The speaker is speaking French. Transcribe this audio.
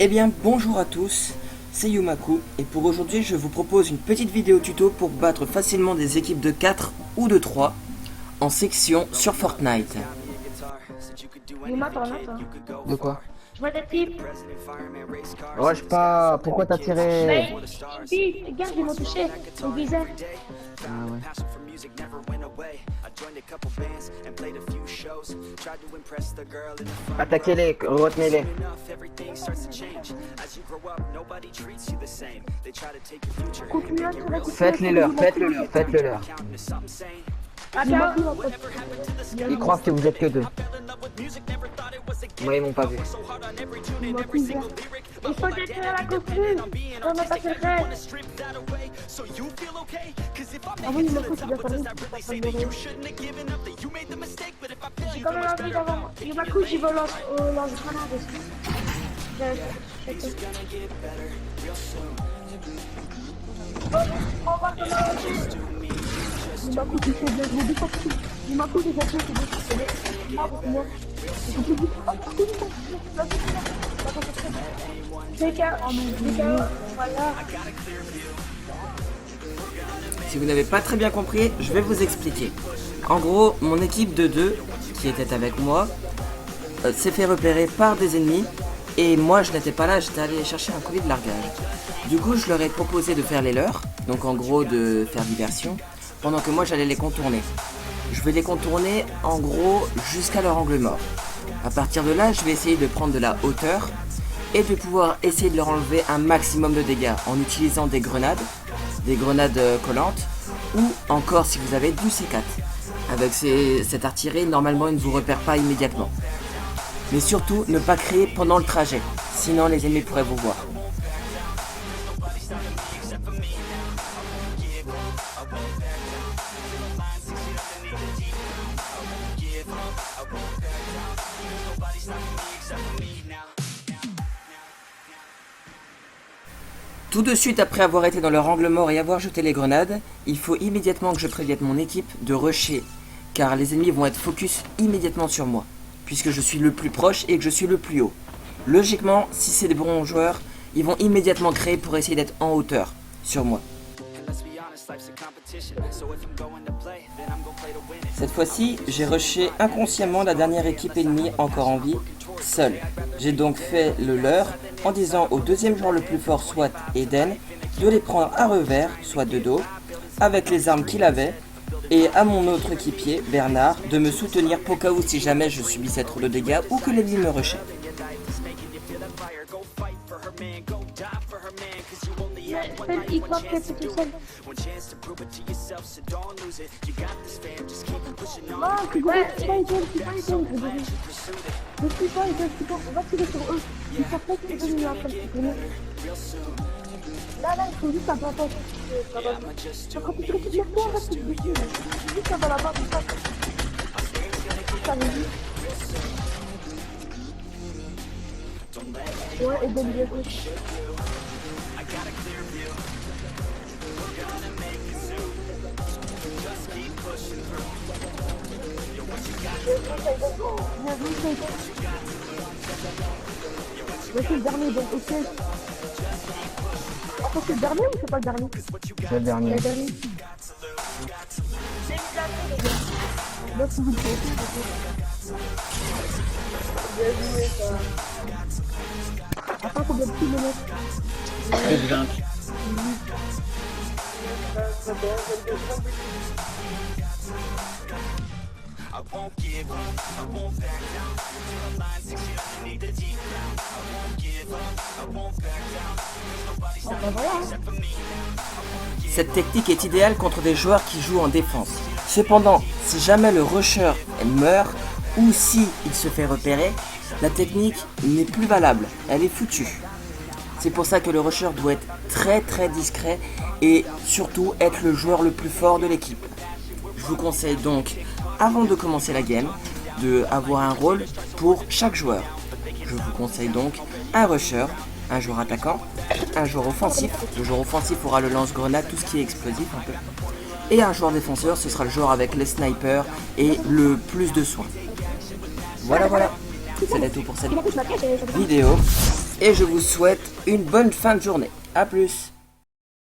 Eh bien bonjour à tous, c'est Yumaku et pour aujourd'hui je vous propose une petite vidéo tuto pour battre facilement des équipes de 4 ou de 3 en section sur Fortnite. Yuma, t'en as toi? De quoi? Je vois des types. Rush pas. Pourquoi t'as tiré? Mais, vite, regarde, ils m'ont touché. Ils visaient. Ah ouais. Attaquez-les, retenez-les. Continue à tirer, continue à Faites-le tirer, leur, Yuma. faites-le leur, faites-le leur. Ah bien, Ils croient que vous êtes que deux. Moi ils m'ont pas vu. Yuma, vert. Il faut détruire la construction. On n'a pas fait le reste. Ah oui, Yuma, c'est bien fermé. J'ai quand même envie d'avoir... Yuma, j'y vais au lance-grenade aussi. On va commencer. Yuma, tu fais bien, je me dis pas que Yuma, j'ai déjà fait, c'est bien. Ah, pour moi. Je te dis, ah, c'est voilà. Si vous n'avez pas très bien compris, je vais vous expliquer. En gros, mon équipe de 2 qui était avec moi s'est fait repérer par des ennemis et moi je n'étais pas là, j'étais allé chercher un colis de largage. Du coup je leur ai proposé de faire les leurs, donc en gros de faire diversion, pendant que moi j'allais les contourner. Je vais les contourner en gros jusqu'à leur angle mort. À partir de là, je vais essayer de prendre de la hauteur et de pouvoir essayer de leur enlever un maximum de dégâts en utilisant des grenades collantes ou encore si vous avez du C4. Avec cette artillerie, normalement, ils ne vous repèrent pas immédiatement. Mais surtout, ne pas créer pendant le trajet, sinon les ennemis pourraient vous voir. Tout de suite après avoir été dans leur angle mort et avoir jeté les grenades, il faut immédiatement que je prévienne mon équipe de rusher, car les ennemis vont être focus immédiatement sur moi, puisque je suis le plus proche et que je suis le plus haut. Logiquement, si c'est des bons joueurs, ils vont immédiatement créer pour essayer d'être en hauteur sur moi. Cette fois-ci, j'ai rushé inconsciemment la dernière équipe ennemie encore en vie, seul. J'ai donc fait le leur en disant au deuxième joueur le plus fort, soit Eden, de les prendre à revers, soit de dos, avec les armes qu'il avait, et à mon autre équipier, Bernard, de me soutenir pour cas où si jamais je subissais trop de dégâts ou que l'ennemi me rushait. Il croit que c'est tout seul. Non, c'est bon, c'est pas Eden, je suis pas Eden, on va tirer sur eux. Ils savent pas que Eden est en train de se tourner. Là, il faut juste un peu attendre. Quand tu récupères toi, reste dessus. Juste avant la barre du sac. Ça veut dire. Ouais, Eden, bien joué. C'est le dernier, donc ok. Attends, c'est le dernier ou c'est pas le dernier? C'est le dernier. Le dernier. Là, c'est vous le faites. Bien joué, ça. Attends, combien de kills le mec? Plus de 20. Cette technique est idéale contre des joueurs qui jouent en défense. Cependant, si jamais le rusher meurt ou si il se fait repérer, la technique n'est plus valable, elle est foutue. C'est pour ça que le rusher doit être très discret et surtout être le joueur le plus fort de l'équipe. Je vous conseille donc, avant de commencer la game, d'avoir un rôle pour chaque joueur. Je vous conseille donc un rusher, un joueur attaquant, un joueur offensif. Le joueur offensif aura le lance-grenade, tout ce qui est explosif un peu. Et un joueur défenseur, ce sera le joueur avec les snipers et le plus de soins. Voilà. C'était tout pour cette Tu m'as fait ma tête et ça fait- vidéo. Et je vous souhaite une bonne fin de journée. A plus.